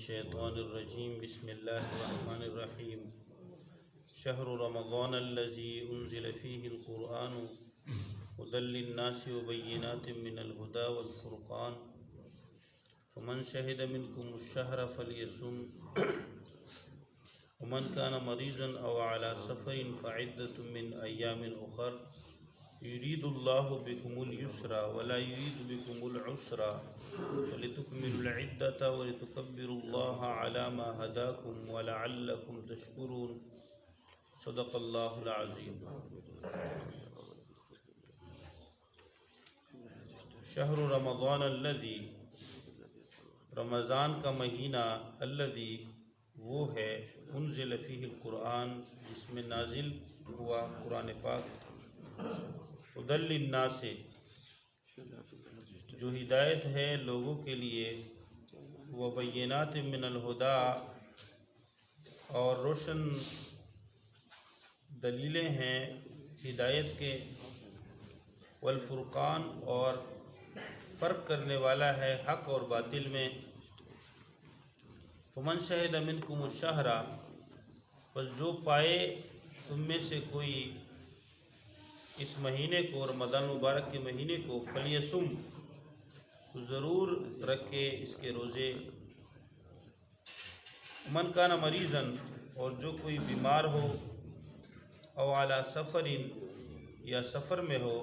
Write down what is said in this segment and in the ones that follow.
الشیطان الرجیم بسم اللہ الرحمن الرحیم شہر رمضان الذی انزل فیہ القرآن ھدی للناس وبینات من الہدی والفرقان فمن شہد منکم الشہر فلیصم ومن کان مریضا او علی سفر فعدۃ من ایام اخر یرید اللہ بکم الیسر ولا یرید بکم العسر ولتکملوا العدۃ ولتکبروا اللہ علی ما ھداکم ولعلکم تشکرون صدق اللہ العظیم۔ شہر رمضان الذی، رمضان کا مہینہ، الذی وہ ہے، انزل فیہ القرآن جس میں نازل ہوا قرآن پاک، ھدی للناس جو ہدایت ہے لوگوں کے لیے، وبینات من الہدی اور روشن دلیلیں ہیں ہدایت کے، والفرقان اور فرق کرنے والا ہے حق اور باطل میں۔ فمن شہد منکم الشہر، پس جو پائے تم میں سے کوئی اس مہینے کو، رمضان مبارک کے مہینے کو، فلیصم تو ضرور رکھے اس کے روزے۔ من کان مریضا، اور جو کوئی بیمار ہو، او علی سفر یا سفر میں ہو،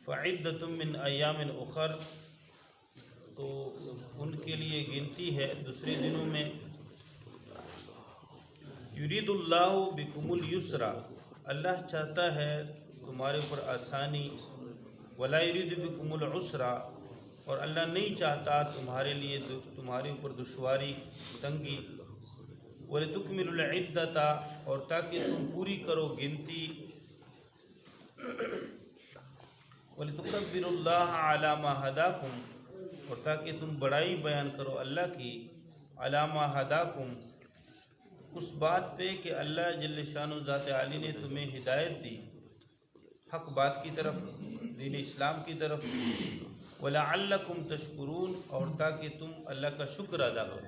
فعدۃ من ایام اخر تو ان کے لیے گنتی ہے دوسرے دنوں میں۔ یرید اللہ بکم الیسر، اللہ چاہتا ہے تمہارے اوپر آسانی، ولا یرید بکم العسر اور اللہ نہیں چاہتا تمہارے لیے تمہارے اوپر دشواری، تنگی، ولتکملوا العدۃ اور تاکہ تم پوری کرو گنتی، ولتکبروا اللہ علی ما ھداکم اور تاکہ تم بڑائی بیان کرو اللہ کی، علی ما ھداکم اس بات پہ کہ اللہ جل شانہ ذات عالی نے تمہیں ہدایت دی حق بات کی طرف، دین اسلام کی طرف، وَلَعَلَّكُمْ تَشْكُرُونَ اور تاکہ تم اللہ کا شکر ادا کرو۔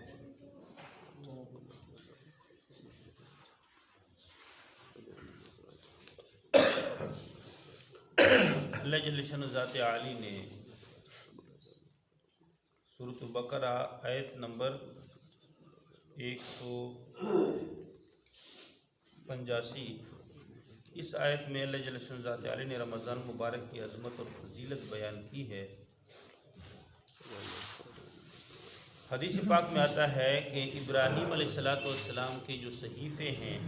اللہ جل شانہ ذات عالی نے سورۃ بقرہ آیت نمبر 185، اس آیت میں اللہ جل شانہ ذات عالی نے رمضان مبارک کی عظمت اور فضیلت بیان کی ہے۔ حدیث پاک میں آتا ہے کہ ابراہیم علیہ السلام کے جو صحیفے ہیں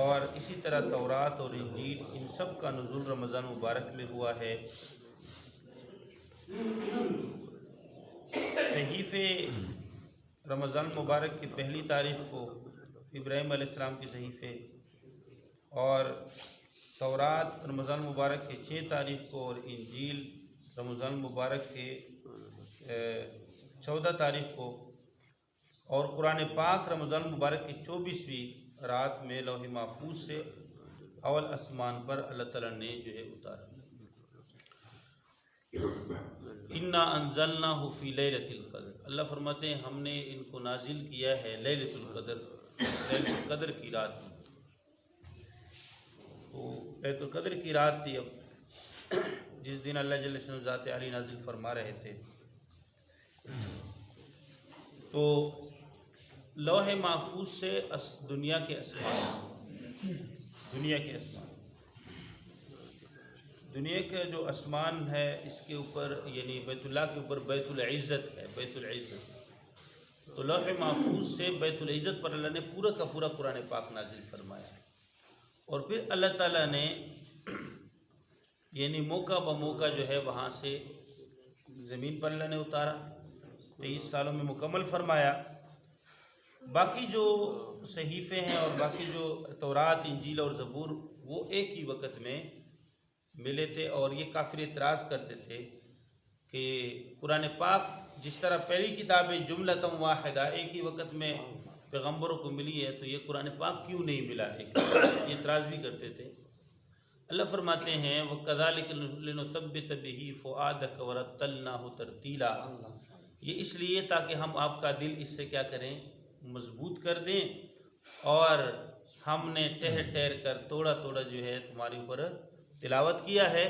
اور اسی طرح تورات اور انجیل، ان سب کا نزول رمضان مبارک میں ہوا ہے۔ صحیفے رمضان مبارک کی پہلی تاریخ کو ابراہیم علیہ السلام کے صحیفے، اور تورات رمضان مبارک کے 6 تاریخ کو، اور انجیل رمضان مبارک کے 14 تاریخ کو، اور قرآن پاک رمضان مبارک کی 24ویں رات میں لوح محفوظ سے اول آسمان پر اللہ تعالیٰ نے جو ہے اتارا۔ انا انزلناہ فی لیلۃ القدر، اللہ فرماتے ہیں ہم نے ان کو نازل کیا ہے لیلۃ القدر، لیلۃ القدر کی رات میں۔ تو لیلۃ القدر کی رات تھی اب جس دن اللہ جل شانہ ذات عالی نازل فرما رہے تھے۔ تو لوح محفوظ سے دنیا کے اسمان، دنیا کا جو آسمان ہے اس کے اوپر، یعنی بیت اللہ کے اوپر بیت العزت ہے، بیت العزت۔ تو لوح محفوظ سے بیت العزت پر اللہ نے پورا کا پورا قرآن پاک نازل فرمایا، اور پھر اللہ تعالیٰ نے یعنی موقع بموقع جو ہے وہاں سے زمین پر اللہ نے اتارا، 23 سالوں میں مکمل فرمایا۔ باقی جو صحیفے ہیں اور باقی جو تورات، انجیل اور زبور، وہ ایک ہی وقت میں ملے تھے، اور یہ کافر اعتراض کرتے تھے کہ قرآن پاک جس طرح پہلی کتابیں جملۃ واحدہ ایک ہی وقت میں پیغمبروں کو ملی ہے، تو یہ قرآن پاک کیوں نہیں ملا ہے، یہ اعتراض بھی کرتے تھے۔ اللہ فرماتے ہیں وَكَذَلِكَ لِنُثَبِّتَ بِهِ فُؤَادَكَ وَرَتَّلْنَاهُ تَرْتِيلًا، یہ اس لیے تاکہ ہم آپ کا دل اس سے کیا کریں، مضبوط کر دیں، اور ہم نے ٹہر ٹہر کر توڑا توڑا جو ہے تمہارے اوپر تلاوت کیا ہے،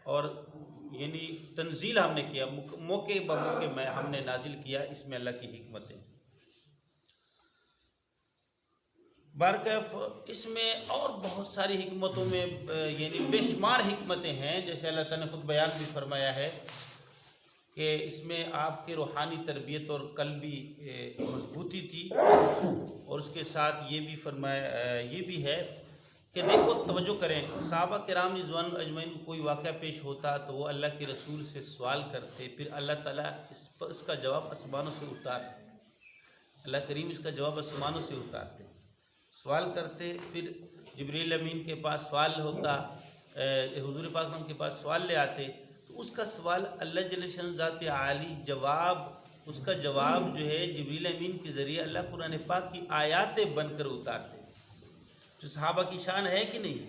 اور یعنی تنزیل ہم نے کیا، موقع بموقع میں ہم نے نازل کیا، اس میں اللہ کی حکمت ہے۔ بارکیف اس میں اور بہت ساری حکمتوں میں یعنی بے شمار حکمتیں ہیں، جیسے اللہ تعالیٰ نے خود بیان بھی فرمایا ہے کہ اس میں آپ کے روحانی تربیت اور قلبی مضبوطی تھی، اور اس کے ساتھ یہ بھی فرمایا، یہ بھی ہے کہ دیکھو توجہ کریں، صحابہ کرام رضوان اجمعین کو کوئی واقعہ پیش ہوتا تو وہ اللہ کے رسول سے سوال کرتے، پھر اللہ تعالیٰ اس کا جواب آسمانوں سے اتارتے، اللہ کریم اس کا جواب آسمانوں سے اتارتے، سوال کرتے، پھر جبریل امین کے پاس سوال ہوتا، حضور پاک کے پاس سوال لے آتے، تو اس کا سوال اللہ جل شان ذات عالی جواب، اس کا جواب جو ہے جبریل امین کے ذریعے اللہ قرآن پاک کی آیاتیں بن کر اتارتے، جو صحابہ کی شان ہے کہ نہیں؟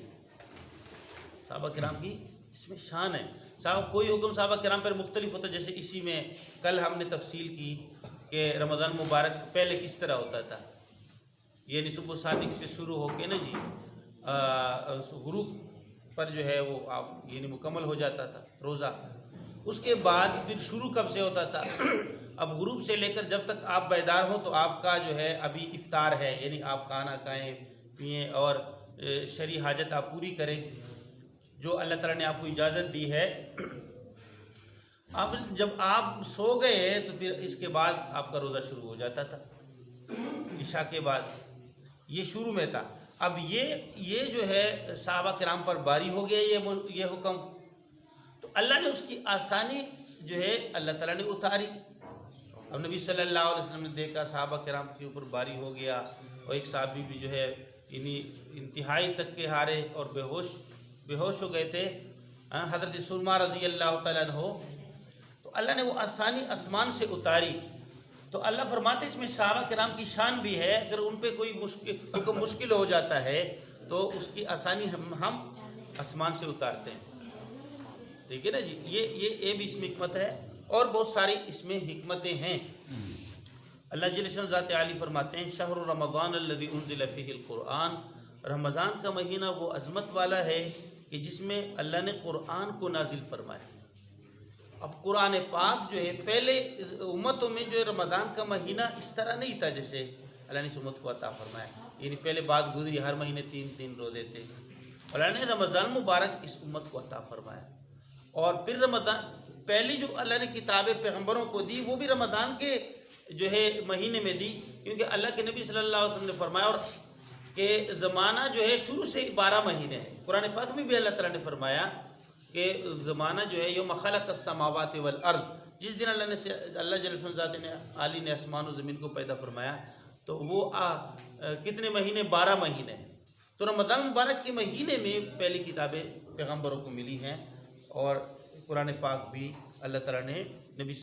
صحابہ کرام کی اس میں شان ہے۔ صحابہ کوئی حکم صحابہ کرام پر مختلف ہوتا ہے، جیسے اسی میں کل ہم نے تفصیل کی کہ رمضان مبارک پہلے کس طرح ہوتا تھا، یعنی صبح صادق سے شروع ہو کے نا جی غروب پر جو ہے وہ آپ یعنی مکمل ہو جاتا تھا روزہ، اس کے بعد پھر شروع کب سے ہوتا تھا؟ اب غروب سے لے کر جب تک آپ بیدار ہو تو آپ کا جو ہے ابھی افطار ہے، یعنی آپ کھانا کھائیں پئیں اور شرعی حاجت آپ پوری کریں جو اللہ تعالیٰ نے آپ کو اجازت دی ہے۔ اب جب آپ سو گئے تو پھر اس کے بعد آپ کا روزہ شروع ہو جاتا تھا، عشاء کے بعد، یہ شروع میں تھا۔ اب یہ جو ہے صحابہ کرام پر باری ہو گیا یہ حکم، تو اللہ نے اس کی آسانی جو ہے اللہ تعالیٰ نے اتاری۔ اب نبی صلی اللہ علیہ وسلم نے دیکھا صحابہ کرام کے اوپر باری ہو گیا، اور ایک صحابی بھی جو ہے انتہائی تک کے ہارے اور بے ہوش ہو گئے تھے، حضرت سلمہ رضی اللہ تعالیٰ عنہ، تو اللہ نے وہ آسانی آسمان سے اتاری۔ تو اللہ فرماتے اس میں صحابہ کرام کی شان بھی ہے، اگر ان پہ کوئی حکم مشکل ہو جاتا ہے تو اس کی آسانی ہم آسمان سے اتارتے ہیں، ٹھیک ہے نا جی۔ یہ بھی اس میں حکمت ہے، اور بہت ساری اس میں حکمتیں ہیں۔ اللہ جل شان ذات عالی فرماتے ہیں شہر رمضان الذی انزل فیہ القرآن، رمضان کا مہینہ وہ عظمت والا ہے کہ جس میں اللہ نے قرآن کو نازل فرمایا۔ اب قرآن پاک جو ہے پہلے امتوں میں جو ہے رمضان کا مہینہ اس طرح نہیں تھا جیسے اللہ نے اس امت کو عطا فرمایا، یعنی پہلے بات گزری ہر مہینے 3 روزے تھے، اللہ نے رمضان مبارک اس امت کو عطا فرمایا، اور پھر رمضان پہلی جو اللہ نے کتابیں پیغمبروں کو دی وہ بھی رمضان کے جو ہے مہینے میں دی، کیونکہ اللہ کے نبی صلی اللہ علیہ وسلم نے فرمایا اور کہ زمانہ جو ہے شروع سے 12 مہینے ہے۔ قرآن پاک میں بھی اللہ تعالیٰ نے فرمایا کہ زمانہ جو ہے یوم خلق السماوات والارض، جس دن اللہ جل شان ذات عالی نے آسمان و زمین کو پیدا فرمایا، تو وہ کتنے مہینے؟ 12 مہینے ہیں۔ تو رمضان مبارک کے مہینے میں پہلی کتابیں پیغمبروں کو ملی ہیں، اور قرآن پاک بھی اللہ تعالیٰ نے